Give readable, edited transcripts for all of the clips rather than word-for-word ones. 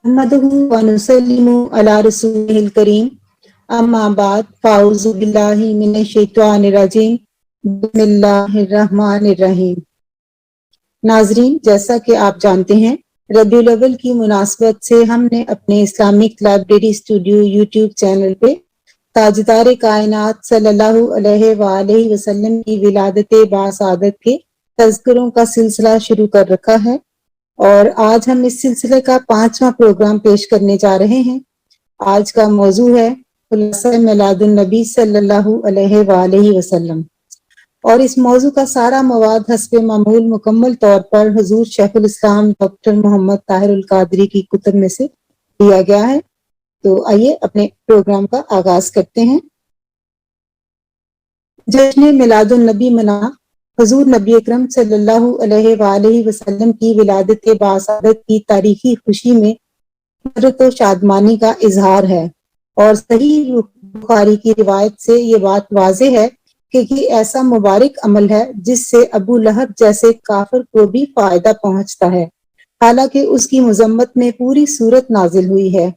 نحمدہ ونسلم علی رسولہ الکریم اما بعد فاعوذ باللہ من الشیطان الرجیم بسم اللہ الرحمن الرحیم۔ ناظرین، جیسا کہ آپ جانتے ہیں، ربیع الاول کی مناسبت سے ہم نے اپنے Islamic library studio YouTube channel پہ تاجدار کائنات صلی اللہ علیہ وآلہ وسلم کی ولادت باسعادت کے تذکروں کا سلسلہ شروع کر رکھا ہے، اور آج ہم اس سلسلے کا 5واں پروگرام پیش کرنے جا رہے ہیں۔ آج کا موضوع ہے خلاصہ میلاد النبی صلی اللہ علیہ وآلہ وسلم، اور اس موضوع کا سارا مواد حسب معمول مکمل طور پر حضور شیخ الاسلام ڈاکٹر محمد طاہر القادری کی کتب میں سے دیا گیا ہے۔ تو آئیے اپنے پروگرام کا آغاز کرتے ہیں۔ جشن میلاد النبی منا حضور نبی اکرم صلی اللہ علیہ وآلہ وسلم کی ولادت باسعادت کی تاریخی خوشی میں مسرت و شادمانی کا اظہار ہے، اور صحیح بخاری کی روایت سے یہ بات واضح ہے کہ یہ ایسا مبارک عمل ہے جس سے ابو لہب جیسے کافر کو بھی فائدہ پہنچتا ہے، حالانکہ اس کی مذمت میں پوری سورت نازل ہوئی ہے۔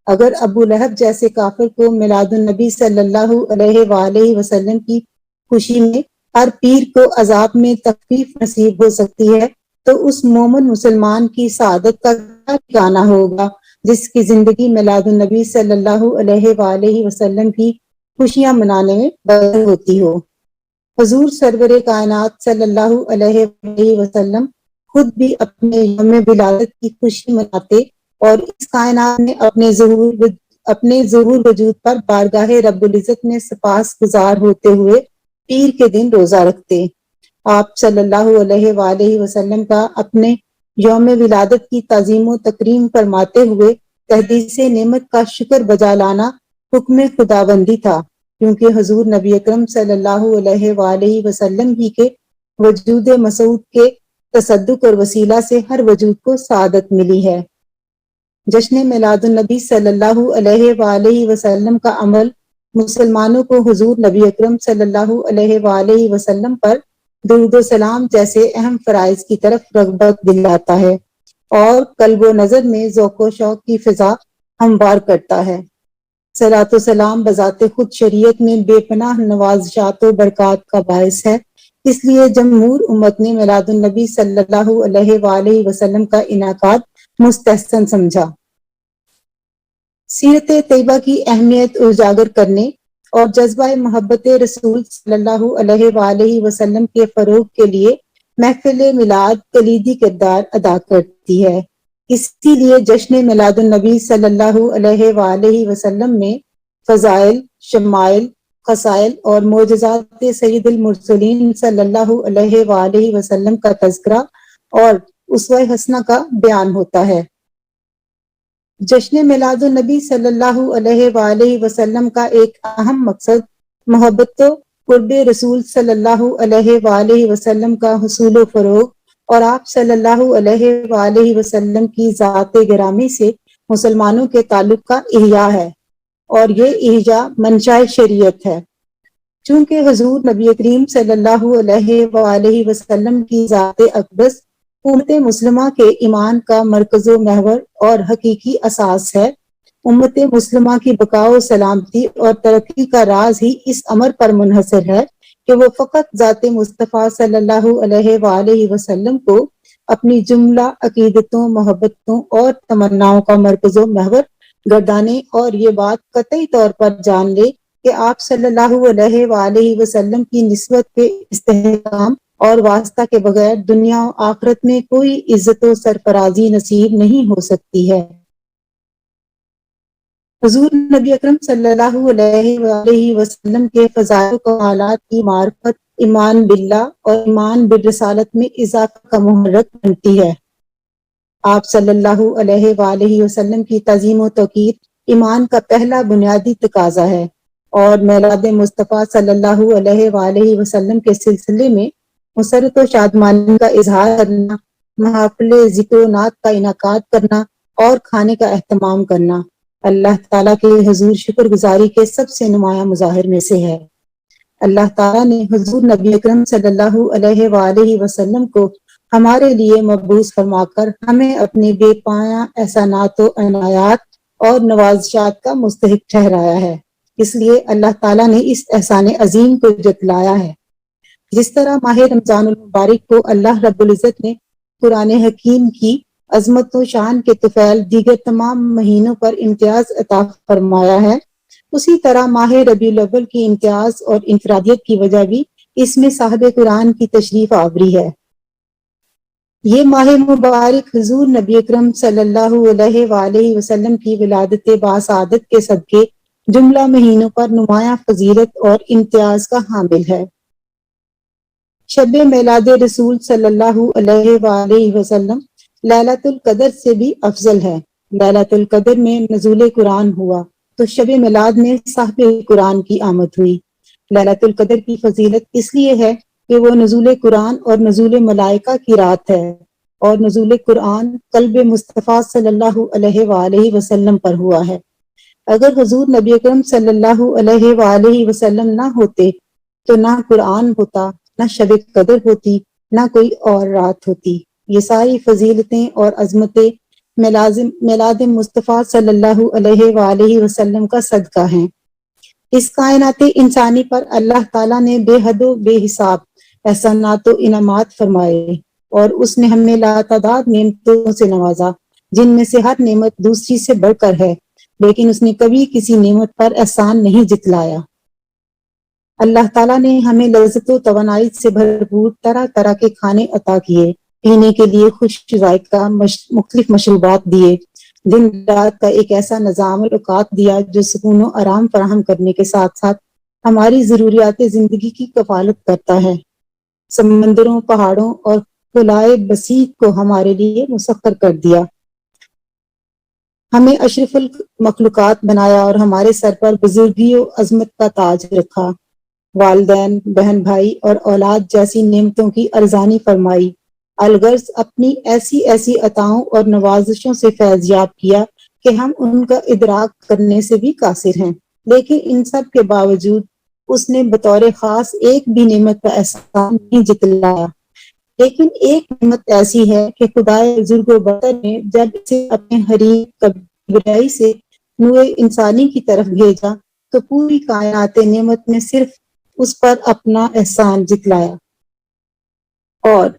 اگر ابو لہب جیسے کافر کو میلاد النبی صلی اللہ علیہ وآلہ وسلم کی خوشی میں ہر پیر کو عذاب میں تخفیف نصیب ہو سکتی ہے، تو اس مومن مسلمان کی سعادت کا کیا ٹھکانہ ہوگا جس کی زندگی میلاد النبی صلی اللہ علیہ وآلہ وسلم کی خوشیاں منانے میں بدل ہوتی ہو۔ حضور سرور کائنات صلی اللہ علیہ وآلہ وسلم خود بھی اپنے یوم ولادت کی خوشی مناتے، اور اس کائنات میں اپنے ظہور وجود پر بارگاہ رب العزت میں سپاس گزار ہوتے ہوئے پیر کے دن روزہ رکھتے۔ آپ صلی اللہ علیہ وآلہ وسلم کا اپنے یوم ولادت کی تعظیم و تکریم فرماتے ہوئے تحدیث نعمت کا شکر بجا لانا حکم خداوندی تھا، کیونکہ حضور نبی اکرم صلی اللہ علیہ وآلہ وسلم ہی کے وجود مسعود کے تصدق اور وسیلہ سے ہر وجود کو سعادت ملی ہے۔ جشن میلاد النبی صلی اللہ علیہ وآلہ وسلم کا عمل مسلمانوں کو حضور نبی اکرم صلی اللہ علیہ وآلہ وسلم پر درود و سلام جیسے اہم فرائض کی طرف رغبت دلاتا ہے، اور قلب و نظر میں ذوق و شوق کی فضا ہموار کرتا ہے۔ صلاۃ و سلام بذات خود شریعت میں بے پناہ نوازشات و برکات کا باعث ہے، اس لیے جمہور امت نے میلاد النبی صلی اللہ علیہ وآلہ وسلم کا انعقاد مستحسن سمجھا۔ سیرت طیبہ کی اہمیت اجاگر کرنے اور جذبہ محبت رسول صلی اللہ علیہ وآلہ وسلم کے فروغ کے لیے محفل میلاد کلیدی کردار ادا کرتی ہے۔ اسی لیے جشن میلاد النبی صلی اللہ علیہ وآلہ وسلم میں فضائل، شمائل، خصائل اور معجزات سید المرسلین صلی اللہ علیہ وآلہ وسلم کا تذکرہ اور اسوہ حسنہ کا بیان ہوتا ہے۔ جشن میلاد النبی صلی اللہ علیہ وآلہ وسلم کا ایک اہم مقصد محبت و قرب رسول صلی اللہ علیہ وآلہ وسلم کا حصول و فروغ، اور آپ صلی اللہ علیہ وآلہ وسلم کی ذات گرامی سے مسلمانوں کے تعلق کا احیاء ہے، اور یہ احیاء منشاء شریعت ہے۔ چونکہ حضور نبی کریم صلی اللہ علیہ وآلہ وسلم کی ذات اقدس امت مسلمہ کے ایمان کا مرکز و محور اور حقیقی اساس ہے، امت مسلمہ کی بقا و سلامتی اور ترقی کا راز ہی اس امر پر منحصر ہے کہ وہ فقط ذات مصطفیٰ صلی اللہ علیہ وآلہ وسلم کو اپنی جملہ عقیدتوں، محبتوں اور تمناؤں کا مرکز و محور گردانے، اور یہ بات قطعی طور پر جان لے کہ آپ صلی اللہ علیہ وآلہ وسلم کی نسبت کے استحکام اور واسطہ کے بغیر دنیا و آخرت میں کوئی عزت و سرفرازی نصیب نہیں ہو سکتی ہے۔ حضور نبی اکرم صلی اللہ علیہ وآلہ وسلم کے فضائل و کمالات کی معرفت ایمان باللہ اور ایمان بالرسالت میں اضافہ کا محرک بنتی ہے۔ آپ صلی اللہ علیہ وآلہ وسلم کی تعظیم و توقیر ایمان کا پہلا بنیادی تقاضا ہے، اور میلاد مصطفیٰ صلی اللہ علیہ وآلہ وسلم کے سلسلے میں مسرت و شادمانی کا اظہار کرنا، محافل ذکر و نعت کا انعقاد کرنا اور کھانے کا اہتمام کرنا اللہ تعالیٰ کے حضور شکر گزاری کے سب سے نمایاں مظاہر میں سے ہے۔ اللہ تعالیٰ نے حضور نبی اکرم صلی اللہ علیہ وآلہ وسلم کو ہمارے لیے مبعوث فرما کر ہمیں اپنے بے پایاں احسانات و عنایات اور نوازشات کا مستحق ٹھہرایا ہے۔ اس لیے اللہ تعالیٰ نے اس احسان عظیم کو جتلایا ہے۔ جس طرح ماہ رمضان المبارک کو اللہ رب العزت نے قرآن حکیم کی عظمت و شان کے طفیل دیگر تمام مہینوں پر امتیاز عطا فرمایا ہے، اسی طرح ماہ ربیع الاول کی امتیاز اور انفرادیت کی وجہ بھی اس میں صاحب قرآن کی تشریف آوری ہے۔ یہ ماہ مبارک حضور نبی اکرم صلی اللہ علیہ وآلہ وسلم کی ولادت باسعادت کے صدقے جملہ مہینوں پر نمایاں فضیلت اور امتیاز کا حامل ہے۔ شب میلاد رسول صلی اللہ علیہ وآلہ وسلم لیلۃ القدر سے بھی افضل ہے۔ لیلۃ القدر میں نزول قرآن ہوا تو شب میلاد میں صاحب قرآن کی آمد ہوئی۔ لیلۃ القدر کی فضیلت اس لیے ہے کہ وہ نزول قرآن اور نزول ملائکہ کی رات ہے، اور نزول قرآن قلب مصطفیٰ صلی اللہ علیہ وآلہ وسلم پر ہوا ہے۔ اگر حضور نبی اکرم صلی اللہ علیہ وآلہ وسلم نہ ہوتے تو نہ قرآن ہوتا، نہ شب قدر ہوتی، نہ کوئی اور رات ہوتی۔ یہ ساری فضیلتیں اور عظمتیں میلاد مصطفیٰ صلی اللہ علیہ وآلہ وسلم کا صدقہ ہیں۔ اس کائنات انسانی پر اللہ تعالیٰ نے بے حد و بے حساب احسانات و انعامات فرمائے، اور اس نے ہمیں لاتعداد نعمتوں سے نوازا، جن میں سے ہر نعمت دوسری سے بڑھ کر ہے، لیکن اس نے کبھی کسی نعمت پر احسان نہیں جتلایا۔ اللہ تعالیٰ نے ہمیں لذت و توانائی سے بھرپور طرح طرح کے کھانے عطا کیے، پینے کے لیے خوش ذائقہ مختلف مشروبات دیے، دن رات کا ایک ایسا نظام الاوقات دیا جو سکون و آرام فراہم کرنے کے ساتھ ساتھ ہماری ضروریات زندگی کی کفالت کرتا ہے۔ سمندروں، پہاڑوں اور خلائے بسیط کو ہمارے لیے مسخر کر دیا، ہمیں اشرف المخلوقات بنایا اور ہمارے سر پر بزرگی و عظمت کا تاج رکھا۔ والدین، بہن بھائی اور اولاد جیسی نعمتوں کی ارزانی فرمائی، الغرض اپنی ایسی ایسی عطاؤں اور نوازشوں سے فیض یاب کیا کہ ہم ان کا ادراک کرنے سے بھی قاصر ہیں، لیکن ان سب کے باوجود اس نے بطور خاص ایک بھی نعمت کا احسان نہیں جتلایا۔ لیکن ایک نعمت ایسی ہے کہ خدائے بزرگ و برتر نے جب اسے اپنے حریم کبریائی سے نوع انسانی کی طرف بھیجا تو پوری کائنات نعمت میں صرف اس پر اپنا احسان جتلایا، اور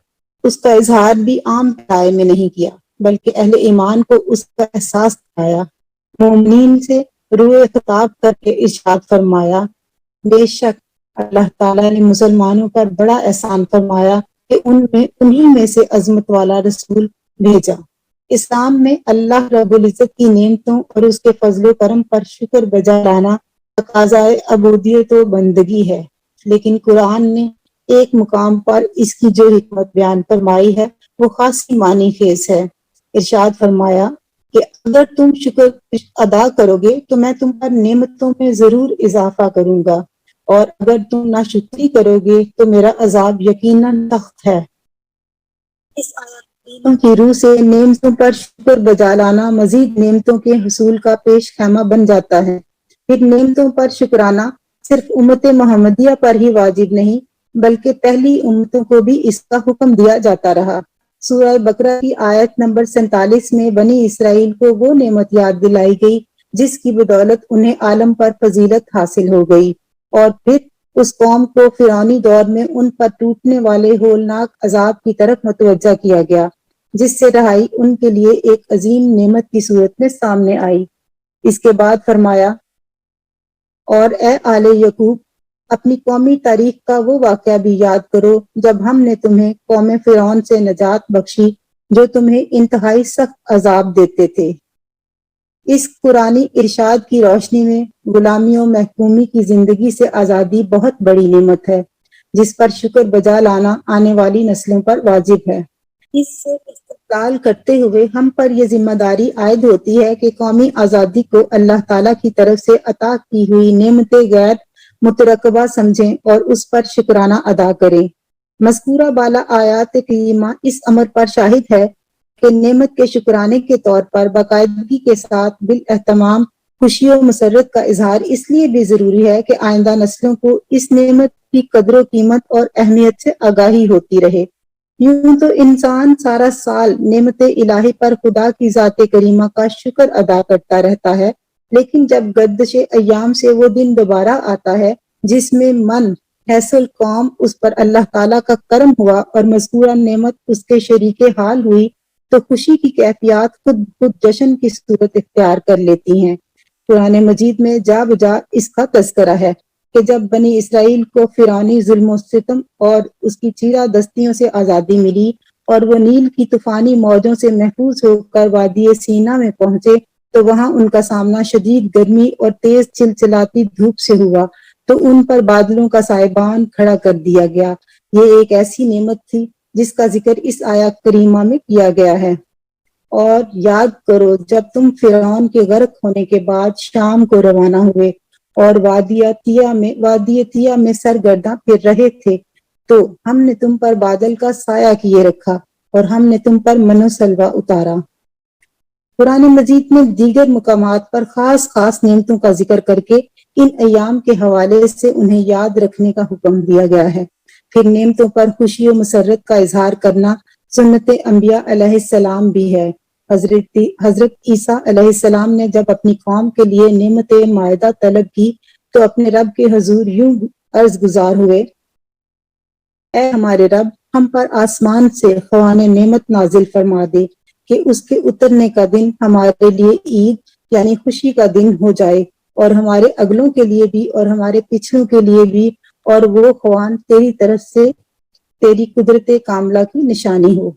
اس کا اظہار بھی عام رائے میں نہیں کیا، بلکہ اہل ایمان کو اس کا احساس دلایا۔ مومنین سے روح خطاب کر کے ارشاد فرمایا، بے شک اللہ تعالیٰ نے مسلمانوں پر بڑا احسان فرمایا کہ انہی میں سے عظمت والا رسول بھیجا۔ اسلام میں اللہ رب العزت کی نعمتوں اور اس کے فضل و کرم پر شکر بجا لانا تقاضائے عبودیت و بندگی ہے، لیکن قرآن نے ایک مقام پر اس کی جو حکمت بیان فرمائی ہے وہ خاصی معنی خیز ہے۔ ارشاد فرمایا کہ اگر تم شکر ادا کرو گے تو میں تم پر نعمتوں میں ضرور اضافہ کروں گا، اور اگر تم ناشکری کرو گے تو میرا عذاب یقیناً سخت ہے۔ اس آیاتوں کی روح سے نعمتوں پر شکر بجا لانا مزید نعمتوں کے حصول کا پیش خیمہ بن جاتا ہے۔ پھر نعمتوں پر شکرانہ صرف امت محمدیہ پر ہی واجب نہیں بلکہ پہلی امتوں کو بھی اس کا حکم دیا جاتا رہا۔ سورہ بقرہ کی آیت نمبر 47 میں بنی اسرائیل کو وہ نعمت یاد دلائی گئی جس کی بدولت انہیں عالم پر فضیلت حاصل ہو گئی، اور پھر اس قوم کو فرعونی دور میں ان پر ٹوٹنے والے ہولناک عذاب کی طرف متوجہ کیا گیا، جس سے رہائی ان کے لیے ایک عظیم نعمت کی صورت میں سامنے آئی۔ اس کے بعد فرمایا، اور اے آل یعقوب، اپنی قومی تاریخ کا وہ واقعہ بھی یاد کرو جب ہم نے تمہیں قوم فرعون سے نجات بخشی جو تمہیں انتہائی سخت عذاب دیتے تھے۔ اس قرآنی ارشاد کی روشنی میں غلامی و محکومی کی زندگی سے آزادی بہت بڑی نعمت ہے جس پر شکر بجا لانا آنے والی نسلوں پر واجب ہے۔ اس سے استقلال کرتے ہوئے ہم پر یہ ذمہ داری عائد ہوتی ہے کہ قومی آزادی کو اللہ تعالیٰ کی طرف سے عطا کی ہوئی نعمت غیر مترقبہ سمجھیں اور اس پر شکرانہ ادا کریں۔ مذکورہ بالا آیات کریمہ اس امر پر شاہد ہے کہ نعمت کے شکرانے کے طور پر باقاعدگی کے ساتھ بالاہتمام خوشی و مسرت کا اظہار اس لیے بھی ضروری ہے کہ آئندہ نسلوں کو اس نعمت کی قدر و قیمت اور اہمیت سے آگاہی ہوتی رہے۔ یوں تو انسان سارا سال نعمت الہی پر خدا کی ذات کریمہ کا شکر ادا کرتا رہتا ہے، لیکن جب گردش ایام سے وہ دن دوبارہ آتا ہے جس میں من حیث قوم اس پر اللہ تعالیٰ کا کرم ہوا اور مذکورہ نعمت اس کے شریک حال ہوئی، تو خوشی کی کیفیات خود خود جشن کی صورت اختیار کر لیتی ہیں۔ قرآن مجید میں جا بجا اس کا تذکرہ ہے کہ جب بنی اسرائیل کو فرعونی ظلم و ستم اور اس کی چیرہ دستیوں سے آزادی ملی اور وہ نیل کی طوفانی موجوں سے محفوظ ہو کر وادی سینا میں پہنچے، تو وہاں ان کا سامنا شدید گرمی اور تیز چلچلاتی دھوپ سے ہوا، تو ان پر بادلوں کا سائبان کھڑا کر دیا گیا۔ یہ ایک ایسی نعمت تھی جس کا ذکر اس آیات کریمہ میں کیا گیا ہے۔ اور یاد کرو جب تم فرعون کے غرق ہونے کے بعد شام کو روانہ ہوئے اور وادی تیہ میں سرگرداں پھر رہے تھے، تو ہم نے تم پر بادل کا سایہ کیے رکھا اور ہم نے تم پر من و سلوہ اتارا۔ قرآن مجید میں دیگر مقامات پر خاص خاص نعمتوں کا ذکر کر کے ان ایام کے حوالے سے انہیں یاد رکھنے کا حکم دیا گیا ہے۔ پھر نعمتوں پر خوشی و مسرت کا اظہار کرنا سنت انبیاء علیہ السلام بھی ہے۔ حضرت عیسیٰ علیہ السلام نے جب اپنی قوم کے لیے نعمت مائدہ طلب کی تو اپنے رب کے حضور یوں عرض گزار ہوئے: اے ہمارے رب، ہم پر آسمان سے خوان نعمت نازل فرما دے کہ اس کے اترنے کا دن ہمارے لیے عید یعنی خوشی کا دن ہو جائے، اور ہمارے اگلوں کے لیے بھی اور ہمارے پچھلوں کے لیے بھی، اور وہ خوان تیری طرف سے تیری قدرت کاملہ کی نشانی ہو۔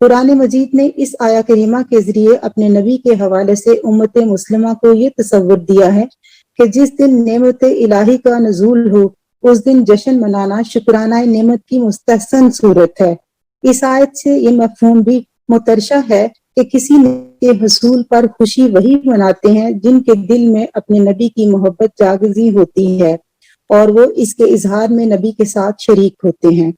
قرآن مجید نے اس آیہ کریمہ کے ذریعے اپنے نبی کے حوالے سے امت مسلمہ کو یہ تصور دیا ہے کہ جس دن نعمت الہی کا نزول ہو اس دن جشن منانا شکرانہ نعمت کی مستحسن صورت ہے۔ اس آیت سے یہ مفہوم بھی مترشح ہے کہ کسی کے حصول پر خوشی وہی مناتے ہیں جن کے دل میں اپنے نبی کی محبت جاگزی ہوتی ہے اور وہ اس کے اظہار میں نبی کے ساتھ شریک ہوتے ہیں۔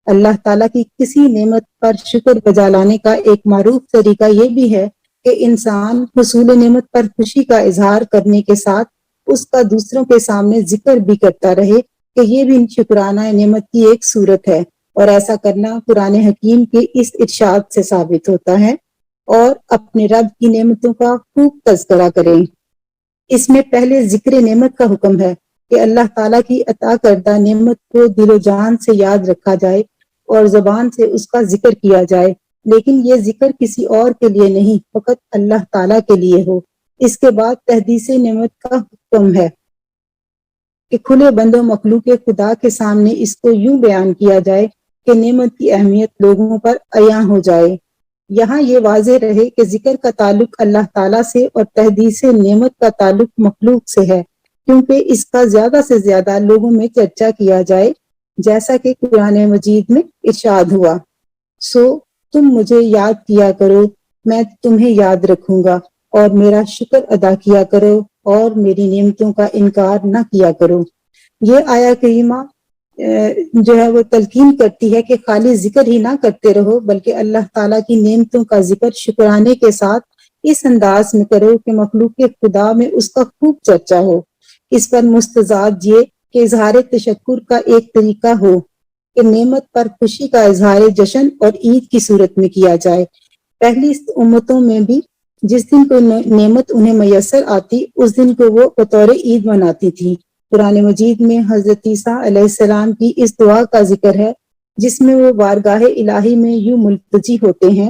اللہ تعالیٰ کی کسی نعمت پر شکر بجا لانے کا ایک معروف طریقہ یہ بھی ہے کہ انسان حصول نعمت پر خوشی کا اظہار کرنے کے ساتھ اس کا دوسروں کے سامنے ذکر بھی کرتا رہے کہ یہ بھی شکرانہ نعمت کی ایک صورت ہے، اور ایسا کرنا قرآن حکیم کے اس ارشاد سے ثابت ہوتا ہے۔ اور اپنے رب کی نعمتوں کا خوب تذکرہ کریں۔ اس میں پہلے ذکر نعمت کا حکم ہے کہ اللہ تعالیٰ کی عطا کردہ نعمت کو دل و جان سے یاد رکھا جائے اور زبان سے اس کا ذکر کیا جائے، لیکن یہ ذکر کسی اور کے لیے نہیں، فقط اللہ تعالیٰ کے لیے ہو۔ اس کے بعد تحدیث نعمت کا حکم ہے کہ کھلے بند و مخلوق خدا کے سامنے اس کو یوں بیان کیا جائے کہ نعمت کی اہمیت لوگوں پر عیاں ہو جائے۔ یہاں یہ واضح رہے کہ ذکر کا تعلق اللہ تعالیٰ سے اور تحدیث نعمت کا تعلق مخلوق سے ہے، کیونکہ اس کا زیادہ سے زیادہ لوگوں میں چرچا کیا جائے، جیسا کہ قرآن مجید میں ارشاد ہوا: سو تم مجھے یاد کیا کرو، میں تمہیں یاد رکھوں گا، اور میرا شکر ادا کیا کرو اور میری نعمتوں کا انکار نہ کیا کرو۔ یہ آیہ کریمہ جو ہے وہ تلقین کرتی ہے کہ خالی ذکر ہی نہ کرتے رہو، بلکہ اللہ تعالیٰ کی نعمتوں کا ذکر شکرانے کے ساتھ اس انداز میں کرو کہ مخلوق خدا میں اس کا خوب چرچا ہو۔ اس پر مستزاد یہ کہ اظہار تشکر کا ایک طریقہ ہو کہ نعمت پر خوشی کا اظہار جشن اور عید کی صورت میں کیا جائے۔ پہلی امتوں میں بھی جس دن کوئی نعمت انہیں میسر آتی اس دن کو وہ بطور عید مناتی تھی۔ قرآن مجید میں حضرت عیسیٰ علیہ السلام کی اس دعا کا ذکر ہے جس میں وہ بارگاہ الہی میں یوں ملتجی ہوتے ہیں: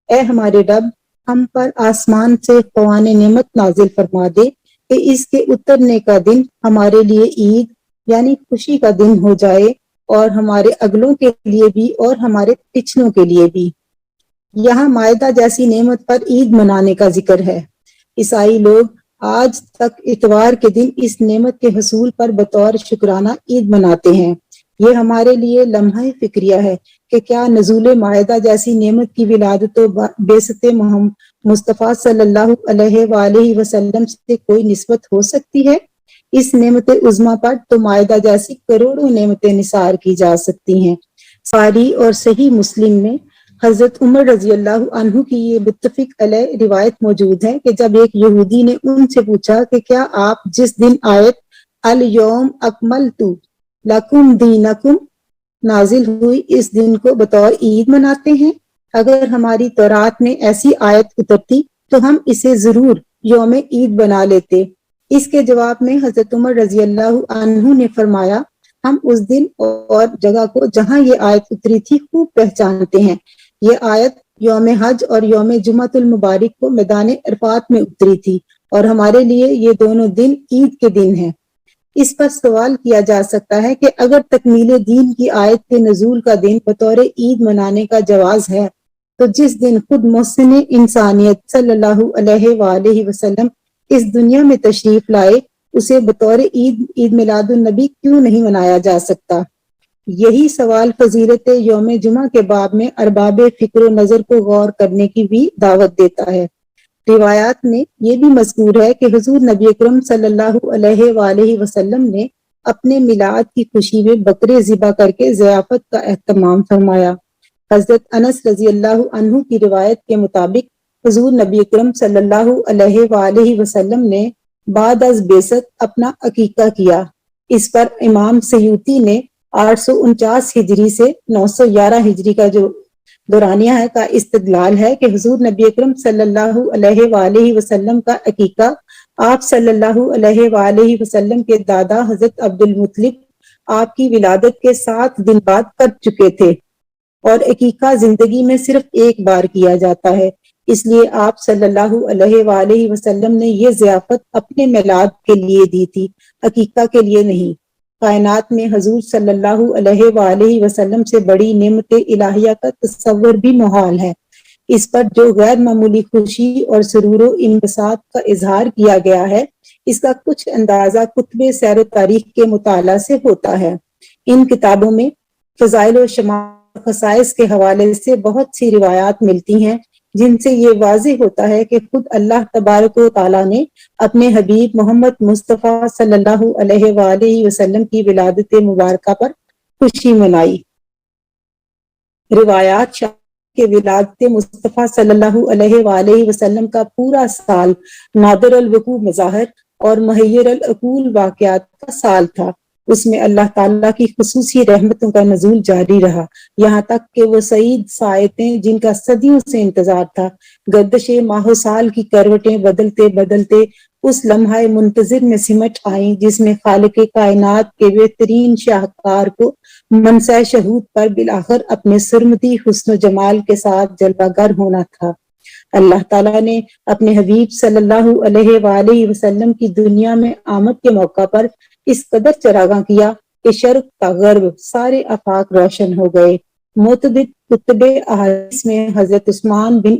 اے ہمارے رب، ہم پر آسمان سے خوان نعمت نازل فرما دے کہ اس کے اترنے کا دن ہمارے لیے عید یعنی خوشی کا دن ہو جائے، اور ہمارے اگلوں کے لیے بھی اور ہمارے پچھلوں کے لیے بھی۔ یہاں مائدہ جیسی نعمت پر عید منانے کا ذکر ہے۔ عیسائی لوگ آج تک اتوار کے دن اس نعمت کے حصول پر بطور شکرانہ عید مناتے ہیں۔ یہ ہمارے لیے لمحہ فکریہ ہے کہ کیا نزول مائدہ جیسی نعمت کی ولادت و بعثت محمد مصطفیٰ صلی اللہ علیہ وآلہ وسلم سے کوئی نسبت ہو سکتی ہے؟ اس نعمت عظمیٰ پر تو مائدہ جیسی کروڑوں نعمتیں نثار کی جا سکتی ہیں۔ بخاری اور صحیح مسلم میں حضرت عمر رضی اللہ عنہ کی یہ متفق علیہ روایت موجود ہے کہ جب ایک یہودی نے ان سے پوچھا کہ کیا آپ جس دن آیت الیوم اکملت لکم دینکم نازل ہوئی اس دن کو بطور عید مناتے ہیں؟ اگر ہماری تورات میں ایسی آیت اترتی تو ہم اسے ضرور یوم عید بنا لیتے۔ اس کے جواب میں حضرت عمر رضی اللہ عنہ نے فرمایا، ہم اس دن اور جگہ کو جہاں یہ آیت اتری تھی خوب پہچانتے ہیں۔ یہ آیت یوم حج اور یوم جمعۃ المبارک کو میدان عرفات میں اتری تھی اور ہمارے لیے یہ دونوں دن عید کے دن ہیں۔ اس پر سوال کیا جا سکتا ہے کہ اگر تکمیل دین کی آیت کے نزول کا دن بطور عید منانے کا جواز ہے تو جس دن خود محسن انسانیت صلی اللہ علیہ وآلہ وسلم اس دنیا میں تشریف لائے اسے بطور عید میلاد النبی کیوں نہیں منایا جا سکتا؟ یہی سوال فضیلت یوم جمعہ کے باب میں ارباب فکر و نظر کو غور کرنے کی بھی دعوت دیتا ہے۔ روایات میں یہ بھی مذکور ہے کہ حضور نبی اکرم صلی اللہ علیہ وآلہ وسلم نے اپنے میلاد کی خوشی میں بکرے ذبح کر کے ضیافت کا اہتمام فرمایا۔ حضرت انس رضی اللہ عنہ کی روایت کے مطابق حضور نبی اکرم صلی اللہ علیہ وآلہ وسلم نے بعد از بعثت اپنا عقیقہ کیا۔ اس پر امام سیوطی نے 849 ہجری سے 911 ہجری کا جو دورانیہ ہے کا استدلال ہے کہ حضور نبی اکرم صلی اللہ علیہ وآلہ وسلم کا عقیقہ آپ صلی اللہ علیہ وآلہ وسلم کے دادا حضرت عبد المطلب آپ کی ولادت کے 7 دن بعد کر چکے تھے، اور عقیقہ زندگی میں صرف ایک بار کیا جاتا ہے، اس لیے آپ صلی اللہ علیہ وآلہ وسلم نے یہ ضیافت اپنے میلاد کے لیے دی تھی، عقیقہ کے لیے نہیں۔ کائنات میں حضور صلی اللہ علیہ وآلہ وسلم سے بڑی نعمت الہیہ کا تصور بھی محال ہے۔ اس پر جو غیر معمولی خوشی اور سرور و انبساط کا اظہار کیا گیا ہے، اس کا کچھ اندازہ کتب سیر و تاریخ کے مطالعہ سے ہوتا ہے۔ ان کتابوں میں فضائل و شمائل خصائص کے حوالے سے بہت سی روایات ملتی ہیں جن سے یہ واضح ہوتا ہے کہ خود اللہ تبارک و تعالیٰ نے اپنے حبیب محمد مصطفیٰ صلی اللہ علیہ وآلہ وسلم کی ولادت مبارکہ پر خوشی منائی۔ روایات کہ ولادت مصطفیٰ صلی اللہ علیہ وآلہ وسلم کا پورا سال نادر الوقوع مظاہر اور محیر العقول واقعات کا سال تھا۔ اس میں اللہ تعالیٰ کی خصوصی رحمتوں کا نزول جاری رہا، یہاں تک کہ وہ سعید ساعتیں جن کا صدیوں سے انتظار تھا، گردش ماہ و سال کی کروٹیں بدلتے بدلتے اس لمحہ منتظر میں سمٹ آئیں جس میں خالق کائنات کے بہترین شاہکار کو منصہ شہود پر بالآخر اپنے سرمدی حسن و جمال کے ساتھ جلوہ گر ہونا تھا۔ اللہ تعالیٰ نے اپنے حبیب صلی اللہ علیہ وآلہ وسلم کی دنیا میں آمد کے موقع پر اس قدر چراغاں کیا کہ شرق کا غرب سارے آفاق روشن ہو گئے۔ معتدد کتب احادیث میں حضرت عثمان بن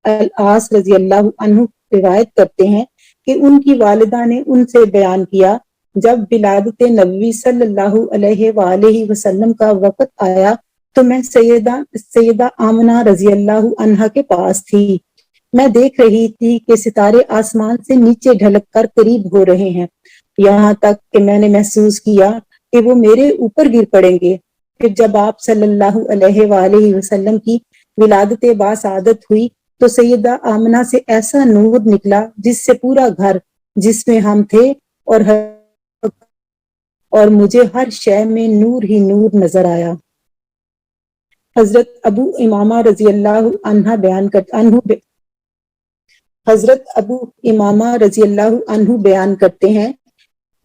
العاص رضی اللہ عنہ روایت کرتے ہیں کہ ان کی والدہ نے ان سے بیان کیا، جب ولادت نبوی صلی اللہ علیہ وآلہ وسلم کا وقت آیا تو میں سیدہ آمنہ رضی اللہ عنہا کے پاس تھی۔ میں دیکھ رہی تھی کہ ستارے آسمان سے نیچے ڈھلک کر قریب ہو رہے ہیں، یہاں تک کہ میں نے محسوس کیا کہ وہ میرے اوپر گر پڑیں گے۔ پھر جب آپ صلی اللہ علیہ وآلہ وسلم کی ولادت باسعادت ہوئی تو سیدہ آمنہ سے ایسا نور نکلا جس سے پورا گھر جس میں ہم تھے اور مجھے ہر شے میں نور ہی نور نظر آیا۔ حضرت ابو امامہ رضی اللہ عنہ بیان کرتے ہیں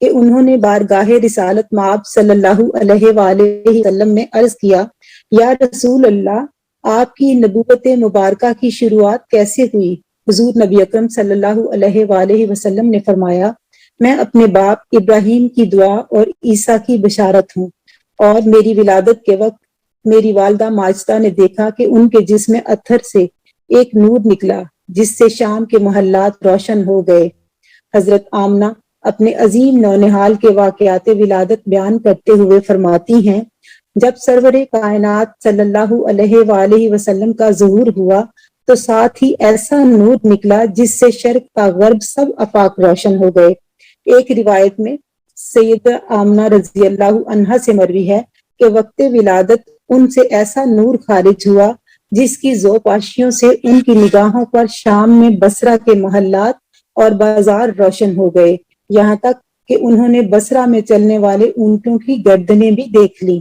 کہ انہوں نے بارگاہ رسالت مآب صلی اللہ علیہ وآلہ وسلم میں عرض کیا، یا رسول اللہ، آپ کی نبوت مبارکہ کی شروعات کیسے ہوئی؟ حضور نبی اکرم صلی اللہ علیہ وآلہ وسلم نے فرمایا، میں اپنے باپ ابراہیم کی دعا اور عیسیٰ کی بشارت ہوں، اور میری ولادت کے وقت میری والدہ ماجدہ نے دیکھا کہ ان کے جسم اطہر سے ایک نور نکلا جس سے شام کے محلات روشن ہو گئے۔ حضرت آمنہ اپنے عظیم نونہال کے واقعات ولادت بیان کرتے ہوئے فرماتی ہیں، جب سرور کائنات صلی اللہ علیہ وآلہ وسلم کا ظہور ہوا تو ساتھ ہی ایسا نور نکلا جس سے شرق کا غرب سب آفاق روشن ہو گئے۔ ایک روایت میں سیدہ آمنہ رضی اللہ عنہا سے مروی ہے کہ وقت ولادت ان سے ایسا نور خارج ہوا جس کی زوپاشیوں سے ان کی نگاہوں پر شام میں بصرہ کے محلات اور بازار روشن ہو گئے، یہاں تک کہ انہوں نے بصرہ میں چلنے والے اونٹوں کی گردنیں بھی دیکھ لی۔